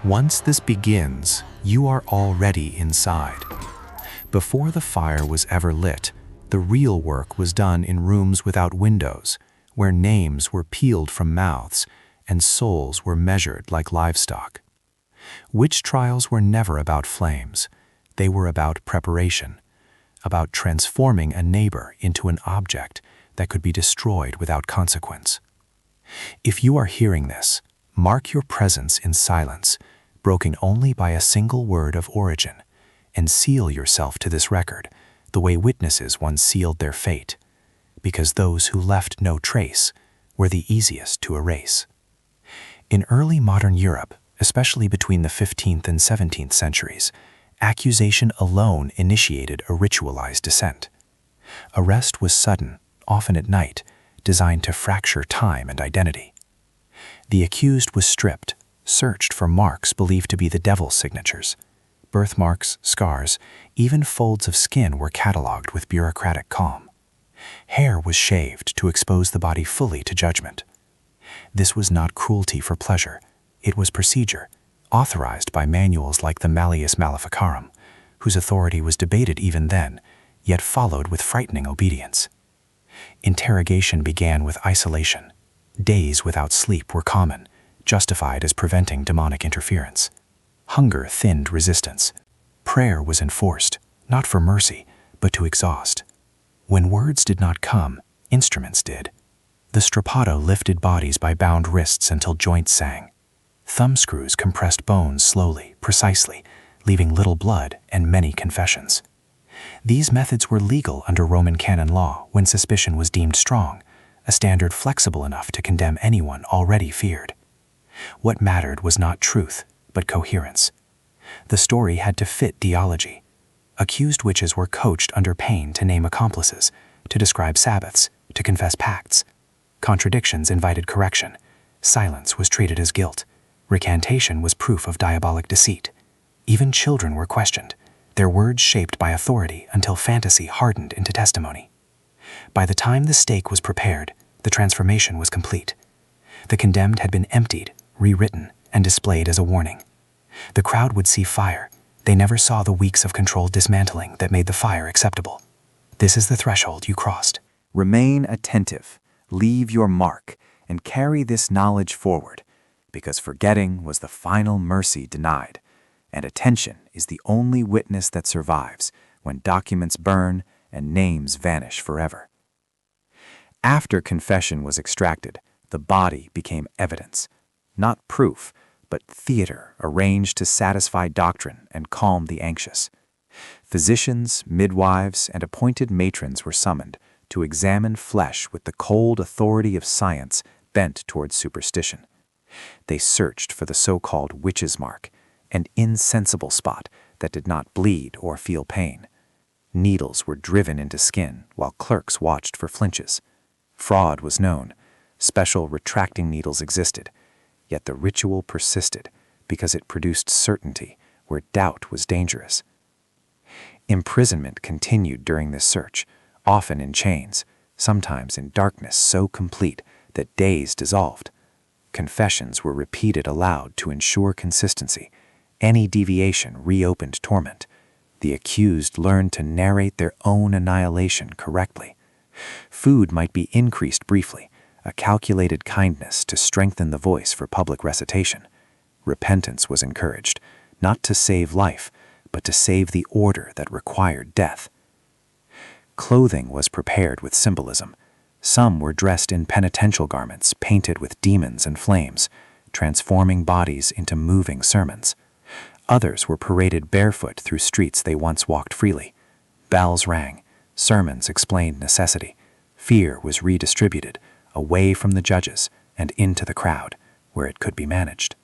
Once this begins, you are already inside. Before the fire was ever lit, the real work was done in rooms without windows, where names were peeled from mouths and souls were measured like livestock. Witch trials were never about flames. They were about preparation, about transforming a neighbor into an object that could be destroyed without consequence. If you are hearing this, mark your presence in silence, broken only by a single word of origin, and seal yourself to this record, the way witnesses once sealed their fate, because those who left no trace were the easiest to erase. In early modern Europe, especially between the 15th and 17th centuries, accusation alone initiated a ritualized descent. Arrest was sudden, often at night, designed to fracture time and identity. The accused was stripped, searched for marks believed to be the devil's signatures. Birthmarks, scars, even folds of skin were catalogued with bureaucratic calm. Hair was shaved to expose the body fully to judgment. This was not cruelty for pleasure. It was procedure, authorized by manuals like the Malleus Maleficarum, whose authority was debated even then, yet followed with frightening obedience. Interrogation began with isolation. Days without sleep were common, justified as preventing demonic interference. Hunger thinned resistance. Prayer was enforced, not for mercy, but to exhaust. When words did not come, instruments did. The strappado lifted bodies by bound wrists until joints sang. Thumbscrews compressed bones slowly, precisely, leaving little blood and many confessions. These methods were legal under Roman canon law when suspicion was deemed strong, a standard flexible enough to condemn anyone already feared. What mattered was not truth, but coherence. The story had to fit theology. Accused witches were coached under pain to name accomplices, to describe Sabbaths, to confess pacts. Contradictions invited correction. Silence was treated as guilt. Recantation was proof of diabolic deceit. Even children were questioned, their words shaped by authority until fantasy hardened into testimony. By the time the stake was prepared, the transformation was complete. The condemned had been emptied, rewritten, and displayed as a warning. The crowd would see fire. They never saw the weeks of controlled dismantling that made the fire acceptable. This is the threshold you crossed. Remain attentive, leave your mark, and carry this knowledge forward, because forgetting was the final mercy denied, and attention is the only witness that survives when documents burn and names vanish forever. After confession was extracted, the body became evidence, not proof, but theater arranged to satisfy doctrine and calm the anxious. Physicians, midwives, and appointed matrons were summoned to examine flesh with the cold authority of science bent towards superstition. They searched for the so-called witch's mark, an insensible spot that did not bleed or feel pain. Needles were driven into skin while clerks watched for flinches. Fraud was known. Special retracting needles existed. Yet the ritual persisted because it produced certainty where doubt was dangerous. Imprisonment continued during this search, often in chains, sometimes in darkness so complete that days dissolved. Confessions were repeated aloud to ensure consistency. Any deviation reopened torment. The accused learned to narrate their own annihilation correctly. Food might be increased briefly, a calculated kindness to strengthen the voice for public recitation. Repentance was encouraged, not to save life, but to save the order that required death. Clothing was prepared with symbolism. Some were dressed in penitential garments painted with demons and flames, transforming bodies into moving sermons. Others were paraded barefoot through streets they once walked freely. Bells rang. Sermons explained necessity. Fear was redistributed, away from the judges and into the crowd, where it could be managed.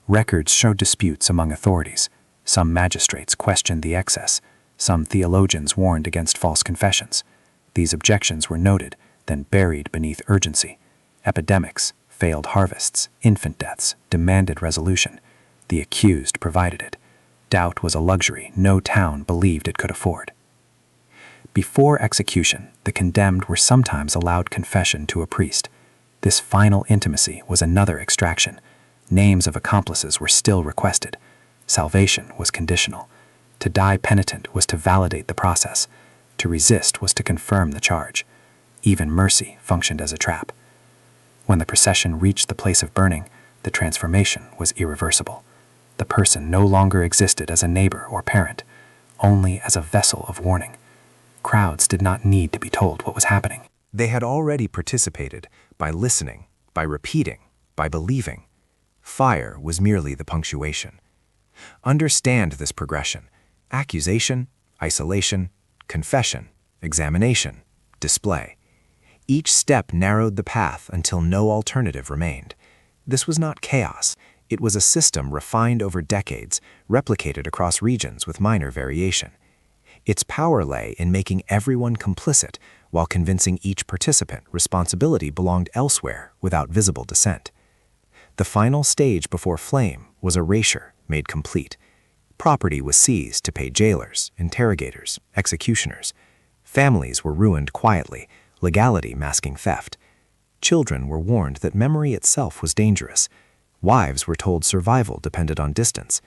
Records showed disputes among authorities. Some magistrates questioned the excess. Some theologians warned against false confessions. These objections were noted, then buried beneath urgency. Epidemics, failed harvests, infant deaths demanded resolution. The accused provided it. Doubt was a luxury no town believed it could afford. Before execution, the condemned were sometimes allowed confession to a priest. This final intimacy was another extraction. Names of accomplices were still requested. Salvation was conditional. To die penitent was to validate the process. To resist was to confirm the charge. Even mercy functioned as a trap. When the procession reached the place of burning, the transformation was irreversible. The person no longer existed as a neighbor or parent, only as a vessel of warning. Crowds did not need to be told what was happening. They had already participated by listening, by repeating, by believing. Fire was merely the punctuation. Understand this progression: accusation, isolation, confession, examination, display. Each step narrowed the path until no alternative remained. This was not chaos. It was a system refined over decades, replicated across regions with minor variation. Its power lay in making everyone complicit while convincing each participant responsibility belonged elsewhere without visible dissent. The final stage before flame was erasure made complete. Property was seized to pay jailers, interrogators, executioners. Families were ruined quietly, legality masking theft. Children were warned that memory itself was dangerous. Wives were told survival depended on distance.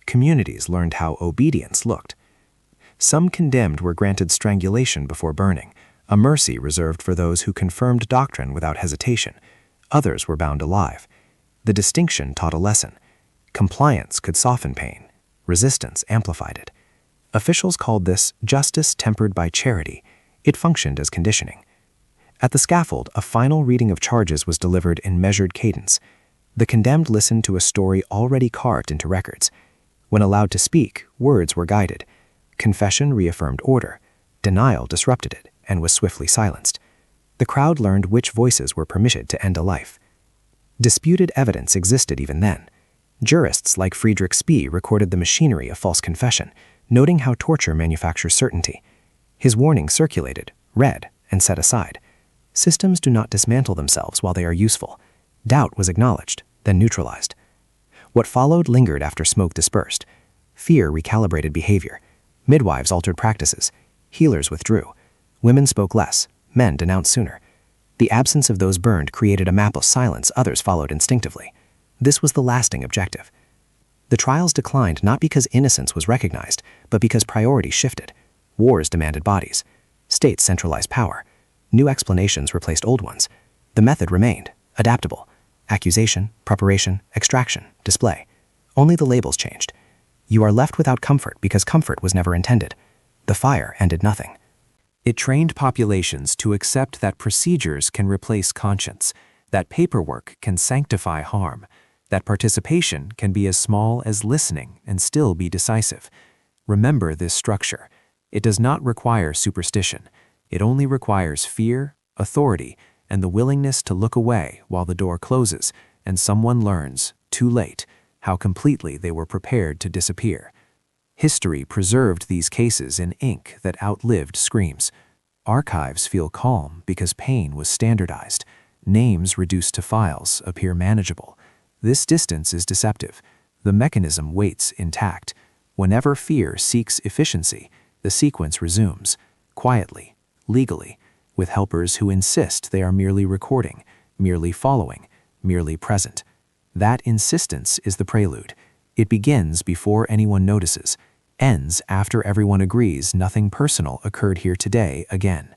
Communities learned how obedience looked. Some condemned were granted strangulation before burning, a mercy reserved for those who confirmed doctrine without hesitation. Others were bound alive. The distinction taught a lesson. Compliance could soften pain. Resistance amplified it. Officials called this justice tempered by charity. It functioned as conditioning. At the scaffold, a final reading of charges was delivered in measured cadence. The condemned listened to a story already carved into records. When allowed to speak, words were guided. Confession reaffirmed order. Denial disrupted it and was swiftly silenced. The crowd learned which voices were permitted to end a life. Disputed evidence existed even then. Jurists like Friedrich Spee recorded the machinery of false confession, noting how torture manufactures certainty. His warning circulated, read, and set aside. Systems do not dismantle themselves while they are useful. Doubt was acknowledged, then neutralized. What followed lingered after smoke dispersed. Fear recalibrated behavior. Midwives altered practices. Healers withdrew. Women spoke less. Men denounced sooner. The absence of those burned created a map of silence others followed instinctively. This was the lasting objective. The trials declined not because innocence was recognized, but because priorities shifted. Wars demanded bodies. States centralized power. New explanations replaced old ones. The method remained, adaptable. Accusation, preparation, extraction, display. Only the labels changed. You are left without comfort because comfort was never intended. The fire ended nothing. It trained populations to accept that procedures can replace conscience, that paperwork can sanctify harm, that participation can be as small as listening and still be decisive. Remember this structure. It does not require superstition. It only requires fear, authority, and the willingness to look away while the door closes and someone learns, too late, how completely they were prepared to disappear. History preserved these cases in ink that outlived screams. Archives feel calm because pain was standardized. Names reduced to files appear manageable. This distance is deceptive. The mechanism waits intact. Whenever fear seeks efficiency, the sequence resumes, quietly, legally, with helpers who insist they are merely recording, merely following, merely present. That insistence is the prelude. It begins before anyone notices, ends after everyone agrees nothing personal occurred here today again.